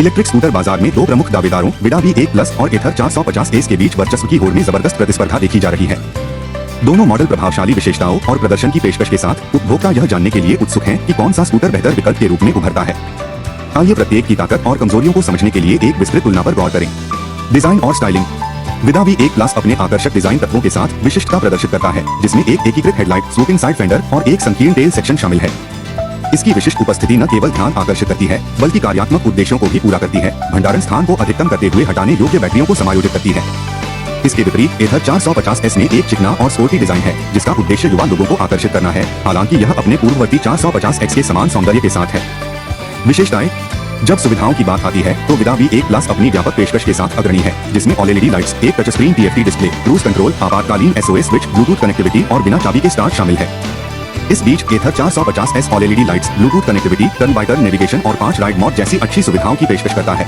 Electric scooter बाजार में दो प्रमुख दावेदारों विडा V1 प्लस और एथर 450S के बीच वर्चस्व की होड़ में जबरदस्त प्रतिस्पर्धा देखी जा रही है। दोनों मॉडल प्रभावशाली विशेषताओं और प्रदर्शन की पेशकश के साथ उपभोक्ता यह जानने के लिए उत्सुक हैं कि कौन सा स्कूटर बेहतर विकल्प के रूप में उभरता है। आइए प्रत्येक की ताकत और कमजोरियों को समझने के लिए एक विस्तृत तुलना पर गौर करें। डिजाइन और स्टाइलिंग। विडा V1 प्लस अपने आकर्षक डिजाइन तत्वों के साथ विशिष्टता प्रदर्शित करता है, जिसमें एक एकीकृत हेडलाइट, स्लोपिंग साइड फेंडर और एक संकीर्ण टेल सेक्शन शामिल है। इसकी विशिष्ट उपस्थिति न केवल ध्यान आकर्षित करती है बल्कि कार्यात्मक उद्देश्यों को भी पूरा करती है। भंडारण स्थान को अधिकतम करते हुए हटाने योग्य बैटरियों को समायोजित करती है। इसके विपरीत एथर 450S में एक चिकना और स्पोर्टी डिजाइन है, जिसका उद्देश्य युवा लोगों को आकर्षित करना है, हालांकि यह अपने पूर्ववर्ती 450X के समान सौंदर्य के साथ है। विशेषताएं। जब सुविधाओं की बात आती है तो विडा V1 प्लस अपनी व्यापक पेशकश के साथ अग्रणी है, जिसमें OLED लाइट्स, एक touch screen TFT display, cruise control, आपातकालीन SOS स्विच, ब्लूटूथ कनेक्टिविटी और बिना चाबी के स्टार्ट शामिल है। इस बीच एथर 450S OLED lights, Bluetooth connectivity, turn by turn navigation और 5 राइड मोड जैसी अच्छी सुविधाओं की पेशकश करता है।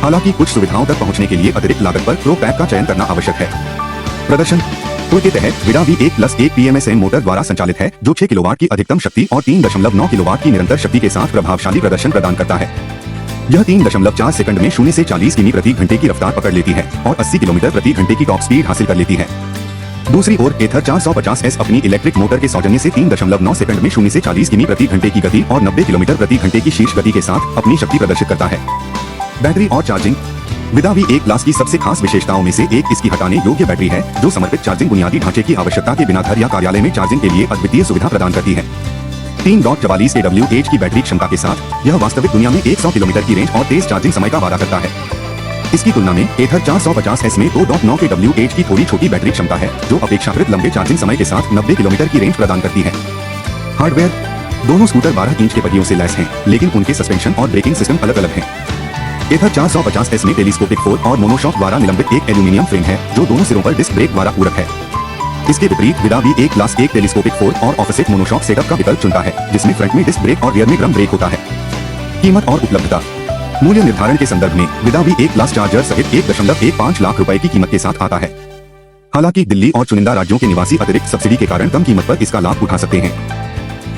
हालांकि कुछ सुविधाओं तक पहुंचने के लिए अतिरिक्त लागत पर प्रो पैक का चयन करना आवश्यक है। प्रदर्शन। पुल के तहत विडा V1 प्लस एक PMSM मोटर द्वारा संचालित है, जो 6 किलोवाट की अधिकतम शक्ति और 3.9 किलोवाट की निरंतर शक्ति के साथ प्रभावशाली प्रदर्शन प्रदान करता है। यह 3.4 सेकंड में 0 से 40 किमी प्रति घंटे की रफ्तार पकड़ लेती है और 80 किलोमीटर प्रति घंटे की टॉप स्पीड हासिल कर लेती है। दूसरी ओर एथर 450S अपनी इलेक्ट्रिक मोटर के सौजन्य से 3.9 सेकंड में 0 से 40 किमी प्रति घंटे की गति और 90 किलोमीटर प्रति घंटे की शीर्ष गति के साथ अपनी शक्ति प्रदर्शित करता है। बैटरी और चार्जिंग। विडा V1 प्लस की सबसे खास विशेषताओं में से एक इसकी हटाने योग्य बैटरी है, जो समर्पित चार्जिंग बुनियादी ढांचे की आवश्यकता के बिना घर या कार्यालय में चार्जिंग के लिए अद्वितीय सुविधा प्रदान करती है। 3.44 kWh की बैटरी क्षमता के साथ यह वास्तविक दुनिया में 100 किलोमीटर की रेंज और तेज चार्जिंग समय का वादा करता है। इसकी तुलना में एथर 450S में 2.9 kWh की थोड़ी छोटी बैटरी क्षमता है, जो अपेक्षाकृत लंबे चार्जिंग समय के साथ 90 किलोमीटर की रेंज प्रदान करती है। हार्डवेयर। दोनों स्कूटर 12 इंच के पहियों से लैस हैं, लेकिन उनके सस्पेंशन और ब्रेकिंग सिस्टम अलग अलग हैं। एथर 450S में टेलीस्कोपिक फोर और मोनोशॉक द्वारा निलंबित एक एल्यूमिनियम फ्रेम है, जो दोनों सिरों पर डिस्क ब्रेक द्वारा पूरक है। इसके विपरीत विडा V1 प्लस एक टेलीस्कोपिक फोर और ऑफसेट मोनोशॉक सेटअप का विकल्प चुनता है, जिसमें फ्रंट में डिस्क ब्रेक और रियर में ड्रम ब्रेक होता है। कीमत और उपलब्धता। मूल्य निर्धारण के संदर्भ में विडा V1 प्लस चार्जर सहित 1.15 लाख रुपए की कीमत के साथ आता है। हालांकि दिल्ली और चुनिंदा राज्यों के निवासी अतिरिक्त सब्सिडी के कारण कम कीमत पर इसका लाभ उठा सकते हैं।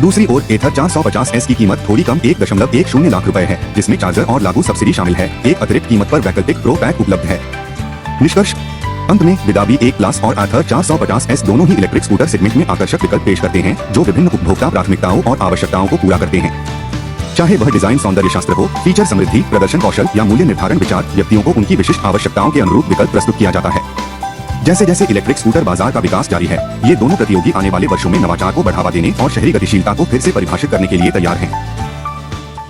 दूसरी ओर एथर 450S की कीमत थोड़ी कम 1.10 लाख रुपए है, जिसमें चार्जर और लागू सब्सिडी शामिल है। एक अतिरिक्त कीमत पर वैकल्पिक प्रो पैक उपलब्ध है। निष्कर्ष। अंत में विडा V1 प्लस और एथर 450S दोनों ही इलेक्ट्रिक स्कूटर सेगमेंट में आकर्षक विकल्प पेश करते हैं, जो विभिन्न उपभोक्ता प्राथमिकताओं और आवश्यकताओं को पूरा करते हैं। चाहे वह डिजाइन सौंदर्य शास्त्र हो, फीचर समृद्धि, प्रदर्शन कौशल या मूल्य निर्धारण विचार, व्यक्तियों को उनकी विशिष्ट आवश्यकताओं के अनुरूप विकल्प प्रस्तुत किया जाता है। जैसे जैसे इलेक्ट्रिक स्कूटर बाजार का विकास जारी है, ये दोनों प्रतियोगी आने वाले वर्षों में नवाचार को बढ़ावा देने और शहरी गतिशीलता को फिर से परिभाषित करने के लिए तैयार हैं।